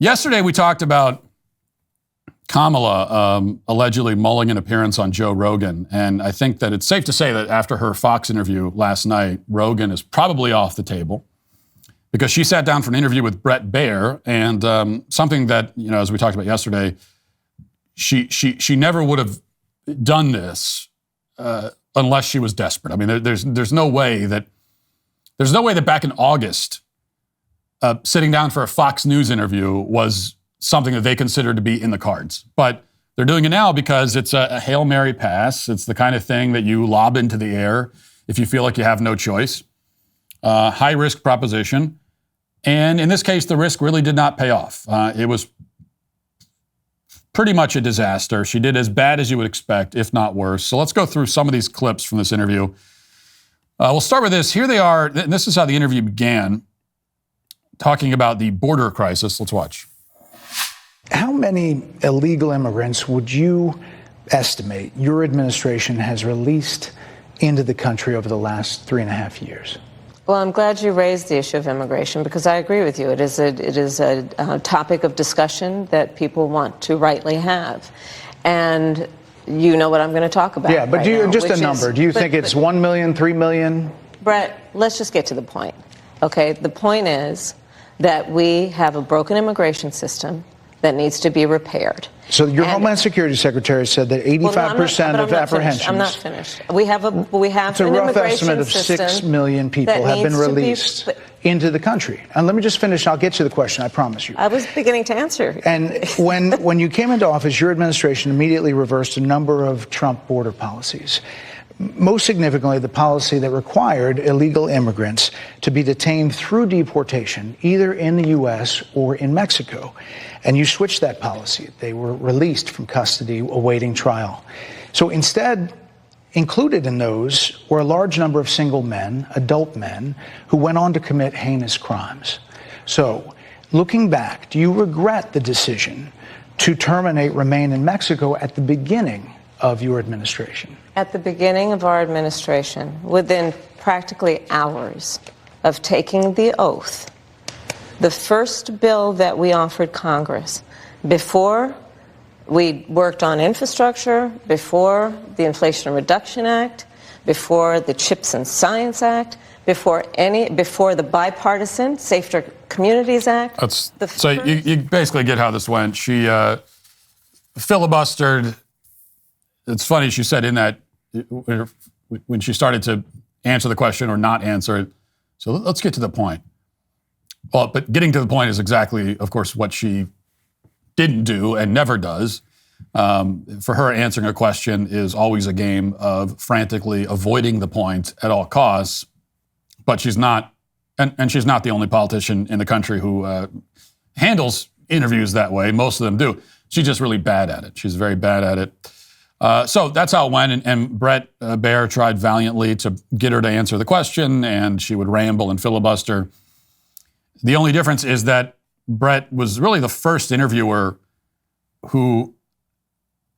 Yesterday, we talked about Kamala allegedly mulling an appearance on Joe Rogan. And I think that it's safe to say that after her Fox interview last night, Rogan is probably off the table because she sat down for an interview with Bret Baier. And something that, as we talked about yesterday, she never would have done this unless she was desperate. I mean, there's no way that back in August, sitting down for a Fox News interview was something that they considered to be in the cards. But they're doing it now because it's a Hail Mary pass. It's the kind of thing that you lob into the air if you feel like you have no choice. High-risk proposition. And in this case, the risk really did not pay off. It was pretty much a disaster. She did as bad as you would expect, if not worse. So let's go through some of these clips from this interview. We'll start with this. Here they are. And this is how the interview began, talking about the border crisis. Let's watch. How many illegal immigrants would you estimate your administration has released into the country over the last 3.5 years? Well, I'm glad you raised the issue of immigration because I agree with you. It is a topic of discussion that people want to rightly have. And you know what I'm going to talk about. Yeah, but right do you, now, just a number. Do you think it's 1 million, 3 million? Brett, let's just get to the point. Okay, the point is that we have a broken immigration system that needs to be repaired. So your Homeland Security Secretary said that 85% of apprehensions. I'm not finished. We have it's a rough estimate of 6 million people have been released into the country. And let me just finish. I'll get to the question. I promise you. I was beginning to answer. And when you came into office, your administration immediately reversed a number of Trump border policies. Most significantly, the policy that required illegal immigrants to be detained through deportation, either in the U.S. or in Mexico. And you switched that policy. They were released from custody awaiting trial. So instead, included in those were a large number of single men, adult men, who went on to commit heinous crimes. So looking back, do you regret the decision to terminate Remain in Mexico at the beginning of your administration? At the beginning of our administration, within practically hours of taking the oath, the first bill that we offered Congress, before we worked on infrastructure, before the Inflation Reduction Act, before the Chips and Science Act, before the bipartisan Safer Communities Act. So you basically get how this went. She filibustered. It's funny, she said in that, when she started to answer the question or not answer it. So let's get to the point. Well, but getting to the point is exactly, of course, what she didn't do and never does. For her, answering a question is always a game of frantically avoiding the point at all costs. But she's not, and she's not the only politician in the country who handles interviews that way. Most of them do. She's just really bad at it. She's very bad at it. So that's how it went, and Bret Baier tried valiantly to get her to answer the question, and she would ramble and filibuster. The only difference is that Bret was really the first interviewer who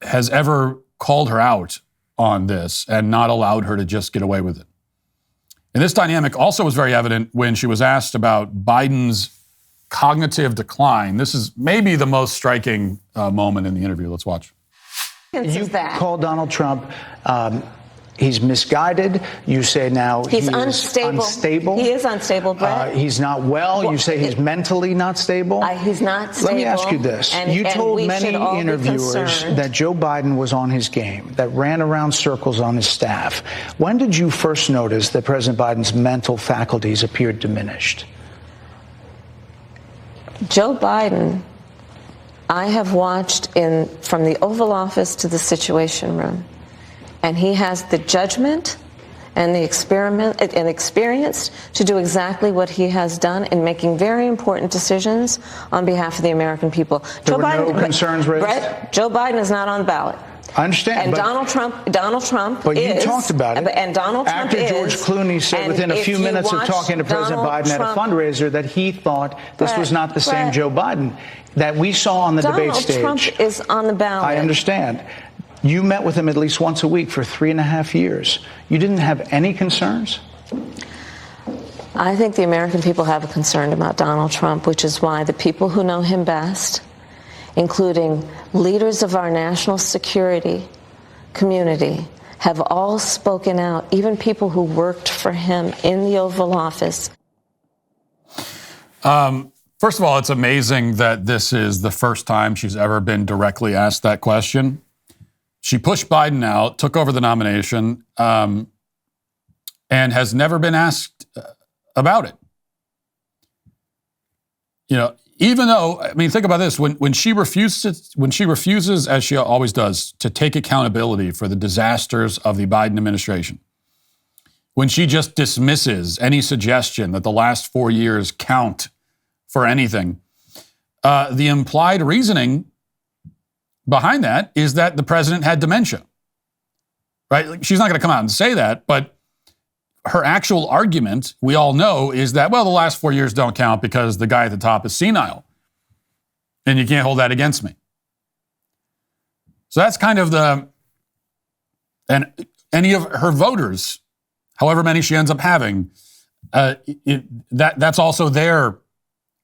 has ever called her out on this and not allowed her to just get away with it. And this dynamic also was very evident when she was asked about Biden's cognitive decline. This is maybe the most striking moment in the interview. Let's watch. You call Donald Trump, he's misguided. You say now he's unstable. He is unstable, Brett. He's not well. You say he's mentally not stable. He's not stable. Let me ask you this. You told many interviewers that Joe Biden was on his game, that ran around circles on his staff. When did you first notice that President Biden's mental faculties appeared diminished? Joe Biden, I have watched from the Oval Office to the Situation Room, and he has the judgment and the experience to do exactly what he has done in making very important decisions on behalf of the American people. There were no concerns raised? Brett, Joe Biden is not on the ballot. I understand. And Donald Trump But is, you talked about it. And Donald Trump after George Clooney said within a few minutes of talking to President Biden at a fundraiser that he thought this was not the same Joe Biden that we saw on the debate stage. Donald Trump is on the ballot. I understand. You met with him at least once a week for 3.5 years. You didn't have any concerns? I think the American people have a concern about Donald Trump, which is why the people who know him best, including leaders of our national security community, have all spoken out, even people who worked for him in the Oval Office. First of all, it's amazing that this is the first time she's ever been directly asked that question. She pushed Biden out, took over the nomination, and has never been asked about it. You know, even though, I mean, think about this, when she refuses, as she always does, to take accountability for the disasters of the Biden administration, when she just dismisses any suggestion that the last 4 years count for anything, the implied reasoning behind that is that the president had dementia, right? Like, she's not going to come out and say that, but her actual argument, we all know, is that, well, the last 4 years don't count because the guy at the top is senile. And you can't hold that against me. So that's kind of and any of her voters, however many she ends up having, that's also their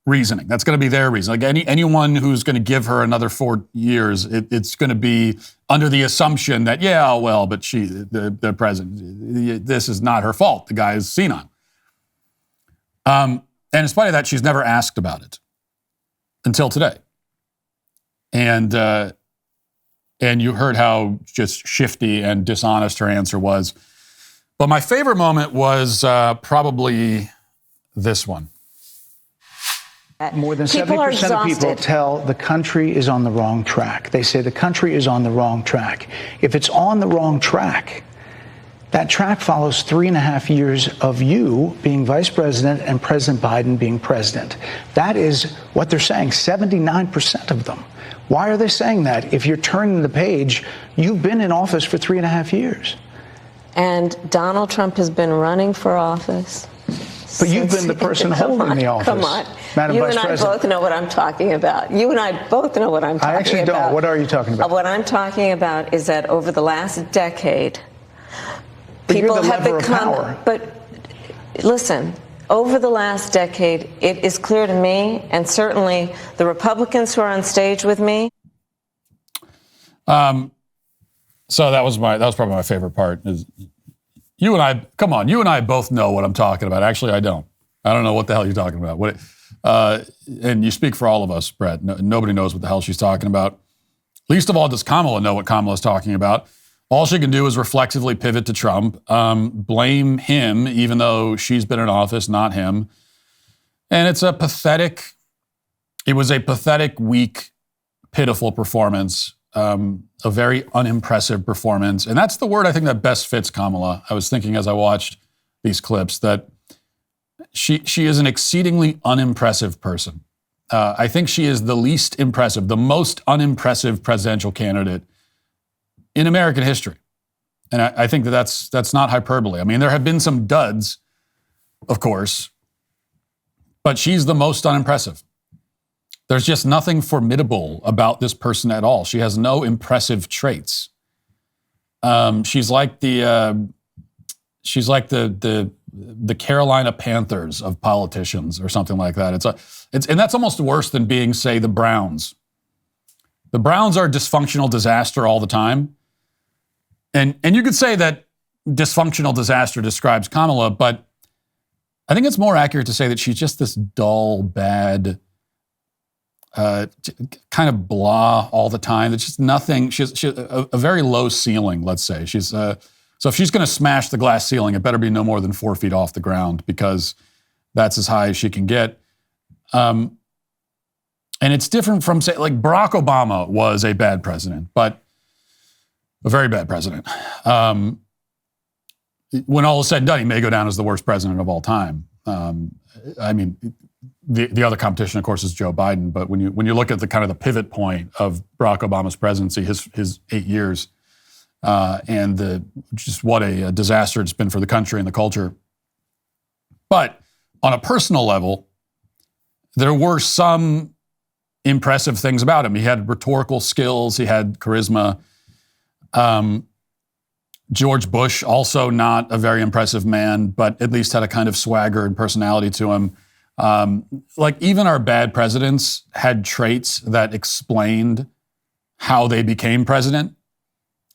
reasoning. That's going to be their reason. Like anyone who's going to give her another 4 years, it's going to be under the assumption that, yeah, well, but the president, this is not her fault. The guy is senile. And in spite of that, she's never asked about it until today. And you heard how just shifty and dishonest her answer was. But my favorite moment was probably this one. More than 70% of people tell the country is on the wrong track. They say the country is on the wrong track. If it's on the wrong track, that track follows 3.5 years of you being vice president and President Biden being president. That is what they're saying, 79% of them. Why are they saying that? If you're turning the page, you've been in office for 3.5 years. And Donald Trump has been running for office. But you've been the person holding the office. Come on. Madam You Vice and I President. both know what I'm talking about. You and I both know what I'm talking about. I actually don't. What are you talking about? What I'm talking about is that over the last decade, But people you're the have lever of become. power. But listen, over the last decade, it is clear to me, and certainly the Republicans who are on stage with me. So that was probably my favorite part. Is you and I, come on, you and I both know what I'm talking about. Actually, I don't. I don't know what the hell you're talking about. And you speak for all of us, Bret. Nobody knows what the hell she's talking about. Least of all does Kamala know what Kamala's talking about. All she can do is reflexively pivot to Trump, blame him, even though she's been in office, not him. And it was a pathetic, weak, pitiful performance. A very unimpressive performance. And that's the word I think that best fits Kamala. I was thinking as I watched these clips that she is an exceedingly unimpressive person. I think she is the least impressive, the most unimpressive presidential candidate in American history. And I think that's not hyperbole. I mean, there have been some duds, of course, but she's the most unimpressive. There's just nothing formidable about this person at all. She has no impressive traits. She's like the Carolina Panthers of politicians or something like that. And that's almost worse than being, say, the Browns. The Browns are a dysfunctional disaster all the time. And you could say that dysfunctional disaster describes Kamala, but I think it's more accurate to say that she's just this dull, bad, kind of blah all the time. It's just nothing. She's a very low ceiling, let's say. So if she's going to smash the glass ceiling, it better be no more than 4 feet off the ground because that's as high as she can get. And it's different from, say, like Barack Obama was a bad president, but a very bad president. When all is said and done, he may go down as the worst president of all time. I mean, the other competition, of course, is Joe Biden. But when you look at the kind of the pivot point of Barack Obama's presidency, his 8 years, and just what a disaster it's been for the country and the culture. But on a personal level, there were some impressive things about him. He had rhetorical skills. He had charisma. George Bush, also not a very impressive man, but at least had a kind of swagger and personality to him. Like even our bad presidents had traits that explained how they became president.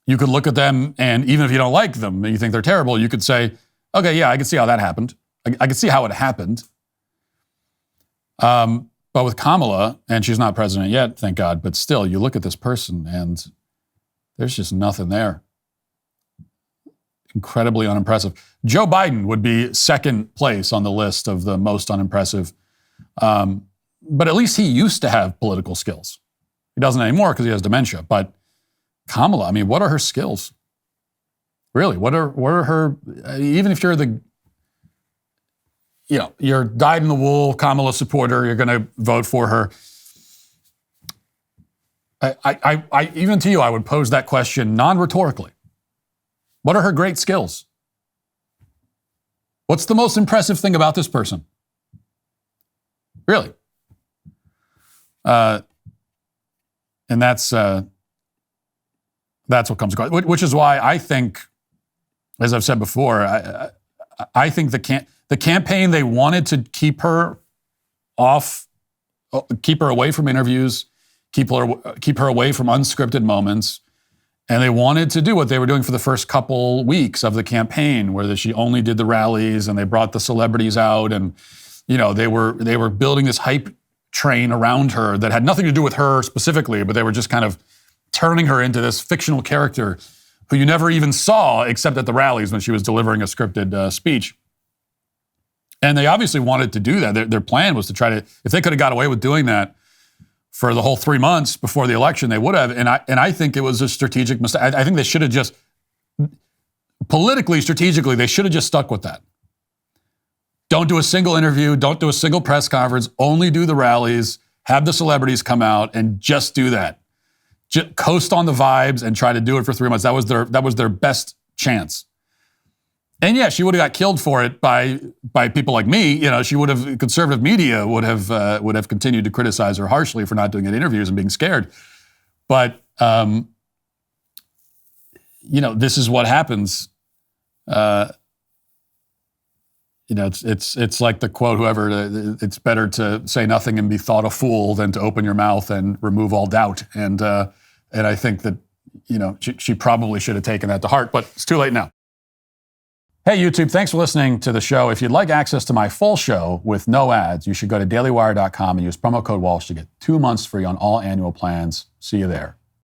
You could look at them, and even if you don't like them and you think they're terrible, you could say, okay, yeah, I can see how that happened. I can see how it happened. But with Kamala, and she's not president yet, thank God, but still, you look at this person and there's just nothing there. Incredibly unimpressive. Joe Biden would be second place on the list of the most unimpressive. But at least he used to have political skills. He doesn't anymore because he has dementia. But Kamala, I mean, what are her skills? Really, what are her, even if you're you're dyed-in-the-wool Kamala supporter, you're going to vote for her. I even to you, I would pose that question non-rhetorically. What are her great skills? What's the most impressive thing about this person? Really? And that's what comes across, which is why I think, as I've said before, I think the campaign, they wanted to keep her away from interviews, keep her away from unscripted moments. And they wanted to do what they were doing for the first couple weeks of the campaign, where she only did the rallies and they brought the celebrities out, and they were building this hype train around her that had nothing to do with her specifically, but they were just kind of turning her into this fictional character who you never even saw except at the rallies when she was delivering a scripted speech. And they obviously wanted to do that. Their plan was to try to, if they could have got away with doing that for the whole 3 months before the election, they would have. And I think it was a strategic mistake. I think they should have just, politically, strategically, they should have just stuck with that. Don't do a single interview. Don't do a single press conference. Only do the rallies. Have the celebrities come out and just do that. Just coast on the vibes and try to do it for 3 months. That was their best chance. And yeah, she would have got killed for it by people like me. She would have, conservative media would have continued to criticize her harshly for not doing any interviews and being scared. But this is what happens. It's like the quote, it's better to say nothing and be thought a fool than to open your mouth and remove all doubt. And I think that she probably should have taken that to heart, but it's too late now. Hey, YouTube, thanks for listening to the show. If you'd like access to my full show with no ads, you should go to dailywire.com and use promo code Walsh to get 2 months free on all annual plans. See you there.